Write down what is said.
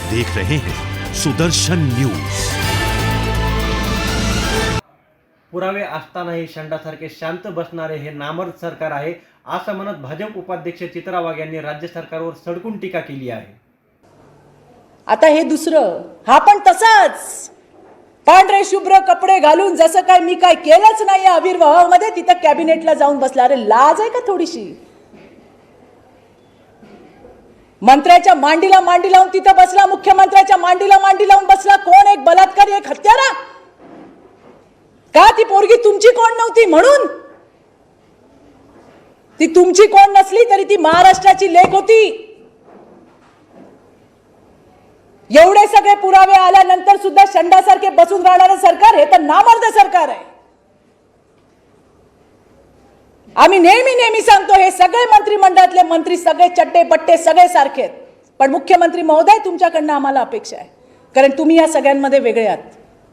देख रहे हैं सुदर्शन न्यूज। पुरावे असतानाही शंडासारखे शांत बसणारे हे नामर्द सरकार आहे असं म्हणत भाजप उपाध्यक्ष चित्रा वाघ यांनी राज्य सरकारवर सडकून टीका केली आहे। आता हे दुसरं, हा पण तसाच पांढरे शुभ्र कपडे घालून जसं काय मी काय केलंच नाही आविर्भावामध्ये तिथं कॅबिनेटला जाऊन बसला। अरे लाज आहे का थोडीशी? मंत्र्याच्या मांडीला मांडी लावून तिथं बसला, मुख्यमंत्र्याच्या मांडीला मांडी लावून बसला। कोण? एक बलात्कारी, एक हत्यारा? का ती पोरगी तुमची कोण नव्हती म्हणून? ती तुमची कोण नसली तरी ती महाराष्ट्राची लेक होती। एवढे सगळे पुरावे आल्यानंतर सुद्धा शंडासारखे बसून राहणारे सरकार हे तर नामर्द सरकार आहे। आम्ही नेहमी सांगतो हे सगळे मंत्रिमंडळातले मंत्री सगळे चट्टे पट्टे सगळे सारखे आहेत, पण मुख्यमंत्री महोदय तुमच्याकडनं आम्हाला अपेक्षा आहे, कारण तुम्ही या सगळ्यांमध्ये वेगळे आहात।